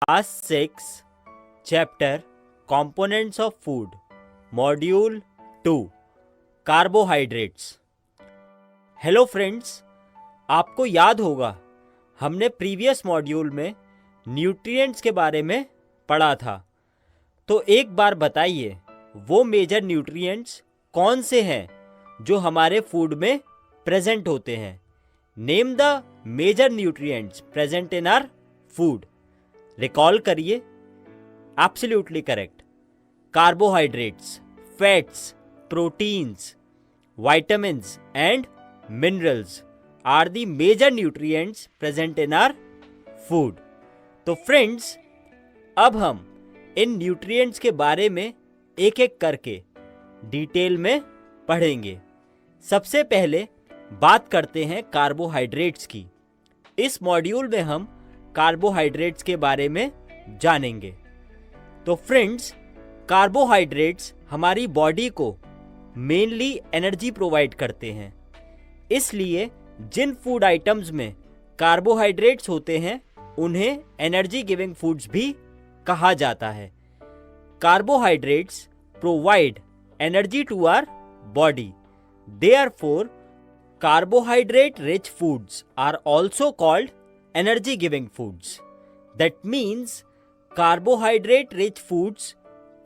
Class 6, Chapter Components of Food, Module 2, Carbohydrates. Hello friends, आपको याद होगा हमने प्रीवियस मॉड्यूल में न्यूट्रिएंट्स के बारे में पढ़ा था। तो एक बार बताइए वो मेजर न्यूट्रिएंट्स कौन से हैं जो हमारे फूड में प्रेजेंट होते हैं। Name the major nutrients present in our food. Recall करिए। Absolutely correct. Carbohydrates, fats, proteins, vitamins and minerals are the major nutrients present in our food. तो फ्रेंड्स, अब हम इन न्यूट्रिएंट्स के बारे में एक एक करके डिटेल में पढ़ेंगे। सबसे पहले बात करते हैं कार्बोहाइड्रेट्स की। इस मॉड्यूल में हम कार्बोहाइड्रेट्स के बारे में जानेंगे। तो फ्रेंड्स, कार्बोहाइड्रेट्स हमारी बॉडी को मेनली एनर्जी प्रोवाइड करते हैं। इसलिए जिन फूड आइटम्स में कार्बोहाइड्रेट्स होते हैं उन्हें एनर्जी गिविंग फूड्स भी कहा जाता है। Carbohydrates provide energy to our body. Therefore carbohydrate rich foods are also called energy giving foods. That means carbohydrate rich foods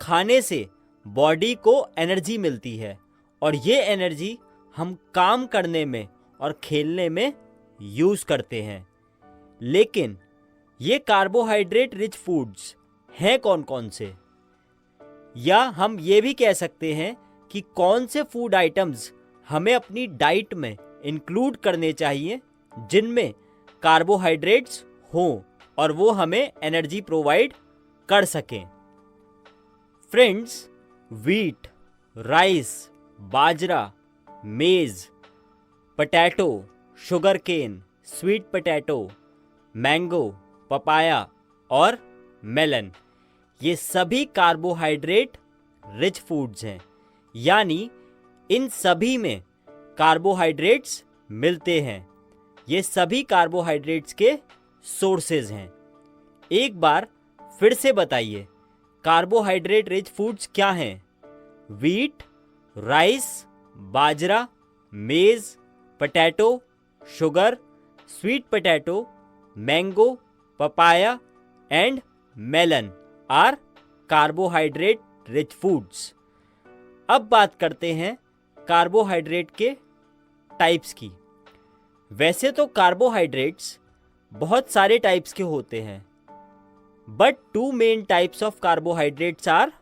खाने से बॉडी को एनर्जी मिलती है और ये एनर्जी हम काम करने में और खेलने में यूज़ करते हैं। लेकिन ये कार्बोहाइड्रेट रिच फूड्स हैं कौन कौन से, या हम ये भी कह सकते हैं कि कौन से फूड आइटम्स हमें अपनी डाइट में इंक्लूड करने चाहिए जिनमें कार्बोहाइड्रेट्स हों और वो हमें एनर्जी प्रोवाइड कर सकें। Friends, wheat, rice, bajra, maize, potato, sugar cane, sweet potato, mango, papaya और मेलन, ये सभी कार्बोहाइड्रेट रिच फूड्स हैं। यानी इन सभी में कार्बोहाइड्रेट्स मिलते हैं। ये सभी कार्बोहाइड्रेट्स के सोर्सेज हैं। एक बार फिर से बताइए, कार्बोहाइड्रेट रिच फूड्स क्या हैं? Wheat, rice, bajra, maize, potato, sugar, sweet potato, mango, papaya and melon are carbohydrate rich foods. अब बात करते हैं कार्बोहाइड्रेट के टाइप्स की। वैसे तो कार्बोहाइड्रेट्स बहुत सारे टाइप्स के होते हैं, but two main types of carbohydrates are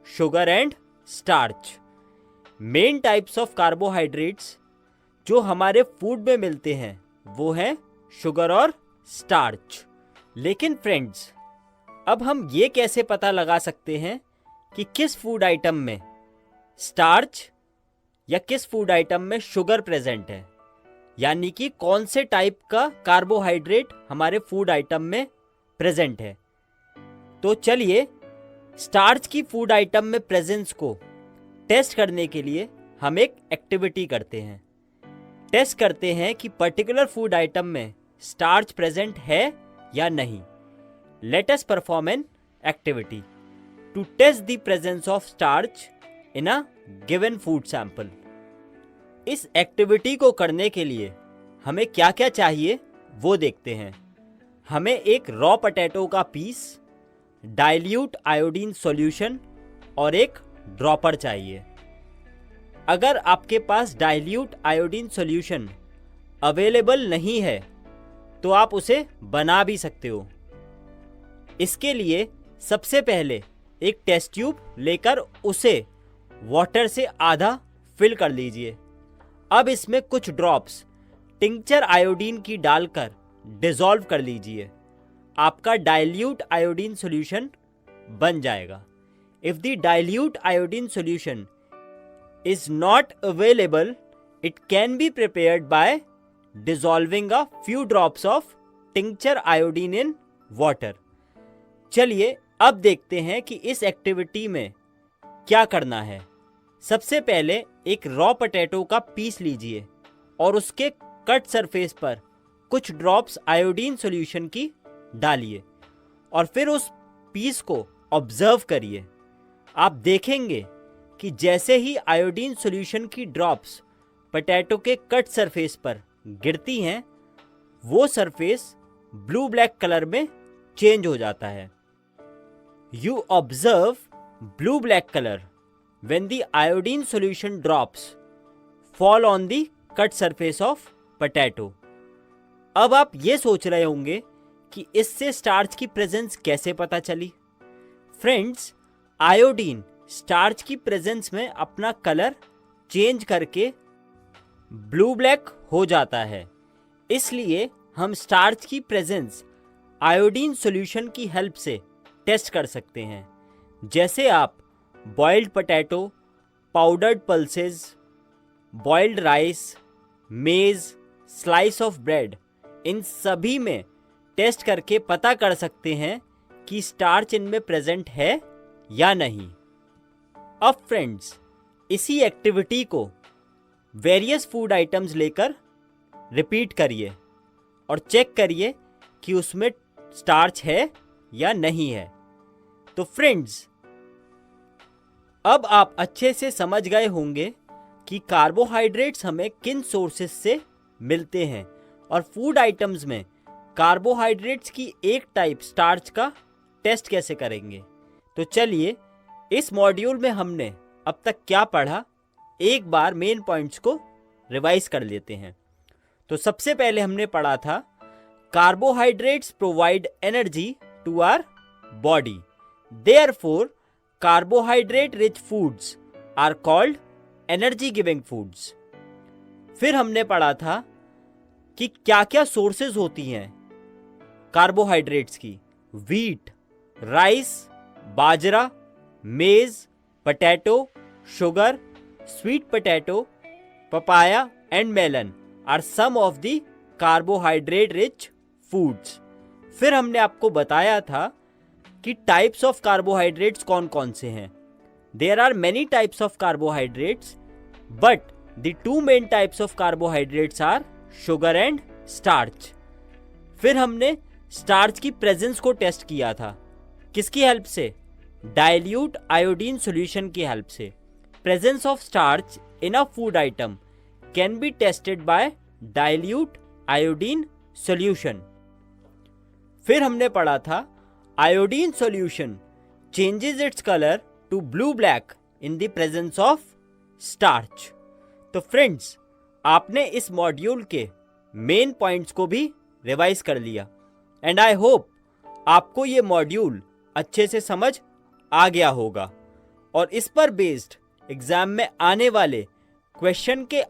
sugar and starch. Main types of carbohydrates जो हमारे फूड में मिलते हैं वो हैं शुगर और स्टार्च। लेकिन फ्रेंड्स, अब हम ये कैसे पता लगा सकते हैं कि किस फूड आइटम में स्टार्च या किस फूड आइटम में शुगर प्रेजेंट है, यानी कि कौन से टाइप का कार्बोहाइड्रेट हमारे फूड आइटम में प्रेजेंट है? तो चलिए स्टार्च की फूड आइटम में प्रेजेंस को टेस्ट करने के लिए हम एक एक्टिविटी करते हैं। टेस्ट करते हैं कि पर्टिकुलर फूड आइटम में स्टार्च प्रेजेंट है या नहीं। Let us perform an activity to test the presence of starch in a given food sample. इस एक्टिविटी को करने के लिए हमें क्या क्या चाहिए वो देखते हैं। हमें एक रॉ पोटैटो का पीस, डाइल्यूट आयोडीन सॉल्यूशन और एक ड्रॉपर चाहिए। अगर आपके पास डाइल्यूट आयोडीन सॉल्यूशन अवेलेबल नहीं है तो आप उसे बना भी सकते हो। इसके लिए सबसे पहले एक टेस्ट ट्यूब लेकर उसे वाटर से आधा फिल कर लीजिए। अब इसमें कुछ ड्रॉप्स टिंक्चर आयोडीन की डालकर डिसॉल्व कर लीजिए। आपका डाइल्यूट आयोडीन सॉल्यूशन बन जाएगा। If the dilute iodine solution is not available, it can be prepared by dissolving a few drops of tincture iodine in water. चलिए अब देखते हैं कि इस एक्टिविटी में क्या करना है। सबसे पहले एक रॉ पोटैटो का पीस लीजिए और उसके कट सरफेस पर कुछ ड्रॉप्स आयोडीन सॉल्यूशन की डालिए और फिर उस पीस को ऑब्जर्व करिए। आप देखेंगे कि जैसे ही आयोडीन सॉल्यूशन की ड्रॉप्स पोटैटो के कट सरफेस पर गिरती हैं, वो सरफेस ब्लू ब्लैक कलर में चेंज हो जाता है। You observe blue black colour when the iodine solution drops fall on the cut surface of potato. अब आप ये सोच रहे होंगे कि इससे स्टार्च की प्रेजेंस कैसे पता चली। फ्रेंड्स, आयोडीन स्टार्च की प्रेजेंस में अपना कलर चेंज करके ब्लू ब्लैक हो जाता है। इसलिए हम स्टार्च की प्रेजेंस आयोडीन सॉल्यूशन की हेल्प से टेस्ट कर सकते हैं। जैसे आप boiled potato, powdered pulses, boiled rice, मेज, स्लाइस ऑफ ब्रेड, इन सभी में टेस्ट करके पता कर सकते हैं कि स्टार्च इनमें प्रेजेंट है या नहीं। अब फ्रेंड्स, इसी एक्टिविटी को वेरियस फूड आइटम्स लेकर रिपीट करिए और चेक करिए कि उसमें स्टार्च है या नहीं है। तो फ्रेंड्स, अब आप अच्छे से समझ गए होंगे कि कार्बोहाइड्रेट्स हमें किन सोर्सेस से मिलते हैं और फूड आइटम्स में कार्बोहाइड्रेट्स की एक टाइप स्टार्च का टेस्ट कैसे करेंगे। तो चलिए, इस मॉड्यूल में हमने अब तक क्या पढ़ा, एक बार मेन पॉइंट्स को रिवाइज कर लेते हैं। तो सबसे पहले हमने पढ़ा था carbohydrates provide energy to our body, therefore carbohydrate rich foods are called energy giving foods. फिर हमने पढ़ा था कि क्या क्या सोर्सेज होती हैं कार्बोहाइड्रेट्स की। Wheat, rice, bajra, maize, potato, sugar, sweet potato, papaya and melon are some of the carbohydrate rich foods. फिर हमने आपको बताया था कि टाइप्स ऑफ कार्बोहाइड्रेट्स कौन कौन से हैं। There are many types of carbohydrates, but the two main types of carbohydrates are sugar and starch. फिर हमने स्टार्च की प्रेजेंस को टेस्ट किया था, किसकी हेल्प से? डाइल्यूट आयोडीन सॉल्यूशन की हेल्प से। Presence of starch in a food item can be tested by dilute iodine solution. फिर हमने पढ़ा था iodine solution changes its colour to blue black in the presence of starch. तो friends, आपने इस module के मेन पॉइंट्स को भी रिवाइज कर लिया एंड आई होप आपको ये मॉड्यूल अच्छे से समझ आ गया होगा और इस पर बेस्ड एग्जाम में आने वाले क्वेश्चन के